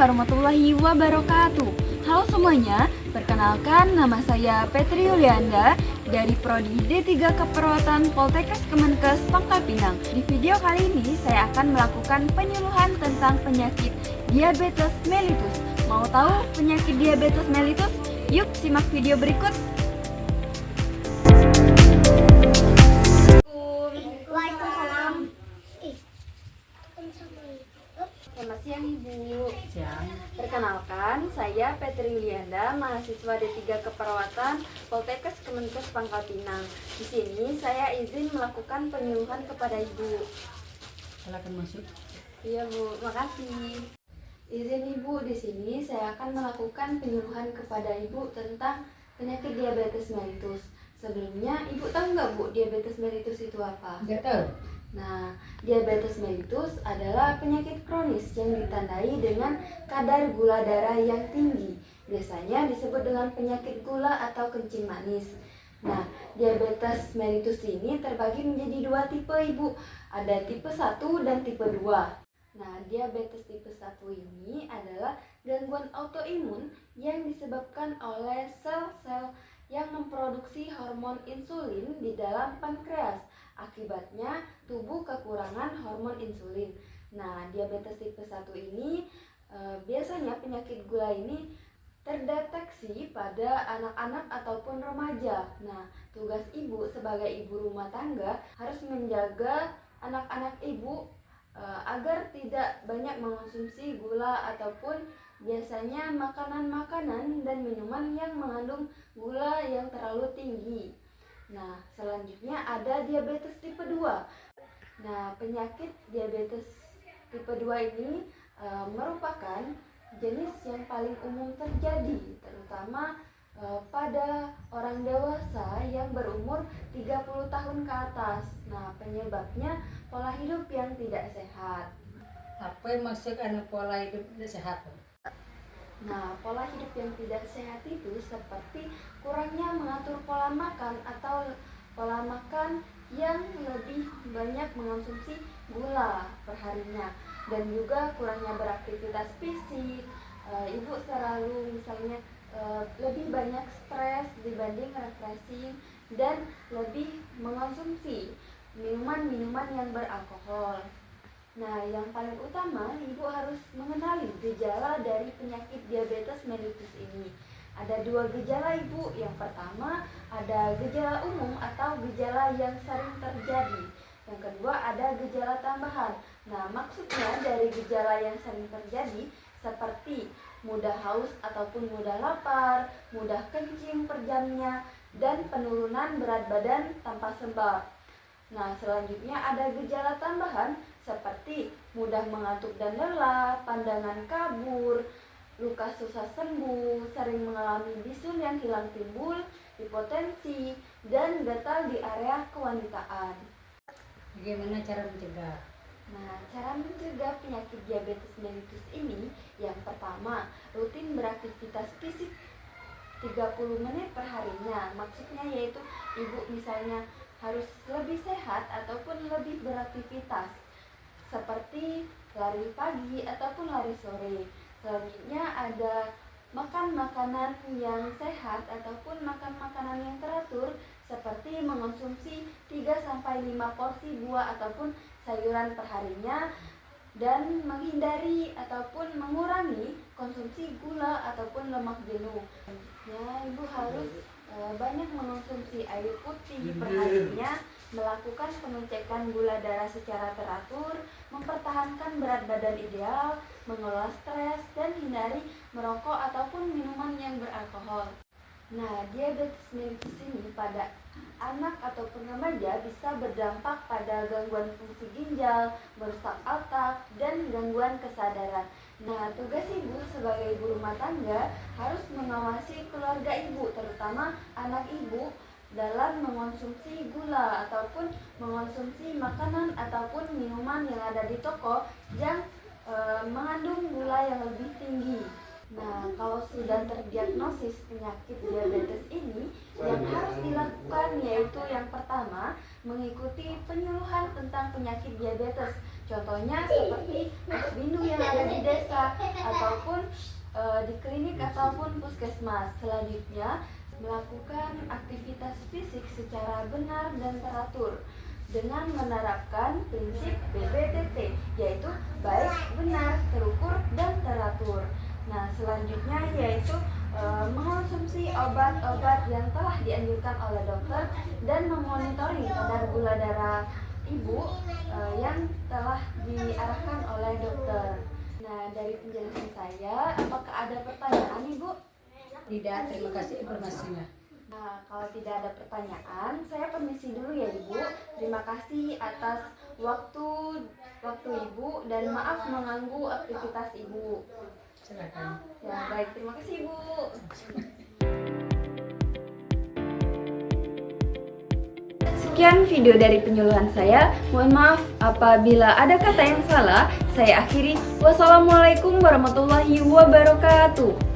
warahmatullahi wabarakatuh. Halo semuanya, perkenalkan nama saya Petri Yulianda dari Prodi D3 Keperawatan Poltekkes Kemenkes Pangkal Pinang. Di video kali ini saya akan melakukan penyuluhan tentang penyakit diabetes mellitus. Mau tahu penyakit diabetes mellitus? Yuk simak video berikut. Waalaikumsalam. Selamat siang Ibu. Siang. Perkenalkan, saya Petri Yulianda, mahasiswa D3 Keperawatan Poltekkes Kemenkes Pangkal Pinang. Di sini saya izin melakukan penyuluhan kepada Ibu. Silakan masuk. Iya Bu, makasih. Izin Ibu, di sini saya akan melakukan penyuluhan kepada Ibu tentang penyakit diabetes mellitus. Sebelumnya, Ibu tahu nggak Bu, diabetes mellitus itu apa? Nggak tahu. Nah, diabetes mellitus adalah penyakit kronis yang ditandai dengan kadar gula darah yang tinggi. Biasanya disebut dengan penyakit gula atau kencing manis. Nah, diabetes mellitus ini terbagi menjadi dua tipe Ibu. Ada tipe 1 dan tipe 2. Nah, diabetes tipe 1 ini adalah gangguan autoimun yang disebabkan oleh sel-sel yang memproduksi hormon insulin di dalam pankreas. Akibatnya, tubuh kekurangan hormon insulin. Nah, diabetes tipe 1 ini biasanya penyakit gula ini terdeteksi pada anak-anak ataupun remaja. Nah, tugas ibu sebagai ibu rumah tangga harus menjaga anak-anak ibu agar tidak banyak mengonsumsi gula ataupun biasanya makanan-makanan dan minuman yang mengandung gula yang terlalu tinggi. Nah, selanjutnya ada diabetes tipe 2. Nah, penyakit diabetes tipe 2 ini merupakan jenis yang paling umum terjadi, terutama pada orang dewasa yang berumur 30 tahun ke atas. Nah, penyebabnya pola hidup yang tidak sehat. Apa yang maksud pola hidup tidak sehat? Nah, pola hidup yang tidak sehat itu seperti kurangnya mengatur pola makan atau pola makan yang lebih banyak mengonsumsi gula perharinya, dan juga kurangnya beraktivitas fisik. Ibu selalu misalnya lebih banyak stres dibanding refreshing dan lebih mengonsumsi minuman-minuman yang beralkohol. Nah, yang paling utama, Ibu harus mengenali gejala dari penyakit diabetes mellitus ini. Ada dua gejala Ibu. Yang pertama, ada gejala umum atau gejala yang sering terjadi. Yang kedua, ada gejala tambahan. Nah, maksudnya dari gejala yang sering terjadi seperti mudah haus ataupun mudah lapar, mudah kencing per jamnya, dan penurunan berat badan tanpa sebab. Nah, selanjutnya ada gejala tambahan seperti mudah mengantuk dan lelah, pandangan kabur, luka susah sembuh, sering mengalami bisul yang hilang timbul, hipotensi, dan gatal di area kewanitaan. Bagaimana cara mencegah? Nah, cara mencegah penyakit diabetes mellitus ini, yang pertama, rutin beraktivitas fisik 30 menit per harinya. Maksudnya yaitu ibu misalnya harus lebih sehat ataupun lebih beraktivitas seperti lari pagi ataupun lari sore. Selanjutnya ada makan makanan yang sehat ataupun makan makanan yang teratur seperti mengonsumsi 3-5 porsi buah ataupun sayuran perharinya, dan menghindari ataupun mengurangi konsumsi gula ataupun lemak jenuh. Ya, ibu harus banyak mengonsumsi air putih perharinya, melakukan pengecekan gula darah secara teratur, mempertahankan berat badan ideal, mengelola stres, dan hindari merokok ataupun minuman yang beralkohol. Nah, diabetes mellitus ini pada anak ataupun remaja bisa berdampak pada gangguan fungsi ginjal, merusak otak, dan gangguan kesadaran. Nah, tugas ibu sebagai ibu rumah tangga harus mengawasi keluarga ibu, terutama anak ibu, dalam mengonsumsi gula ataupun mengonsumsi makanan ataupun minuman yang ada di toko yang mengandung gula yang lebih tinggi. Nah, kalau sudah terdiagnosis penyakit diabetes ini, yang harus dilakukan yaitu yang pertama, mengikuti penyuluhan tentang penyakit diabetes. Contohnya seperti posbindu yang ada di desa ataupun di klinik ataupun puskesmas. Selanjutnya, melakukan aktivitas fisik secara benar dan teratur dengan menerapkan prinsip BBTT, yaitu baik, benar, terukur, dan teratur. Nah, selanjutnya yaitu mengonsumsi obat-obat yang telah dianjurkan oleh dokter dan memonitoring kadar gula darah ibu yang telah diarahkan oleh dokter. Nah, dari penjelasan saya, apakah ada pertanyaan, Ibu? Tidak, terima kasih informasinya. Nah, kalau tidak ada pertanyaan, saya permisi dulu ya, Ibu. Terima kasih atas waktu Ibu dan maaf mengganggu aktivitas Ibu. Silakan. Ya, baik, terima kasih, Ibu. Sekian video dari penyuluhan saya. Mohon maaf apabila ada kata yang salah. Saya akhiri. Wassalamualaikum warahmatullahi wabarakatuh.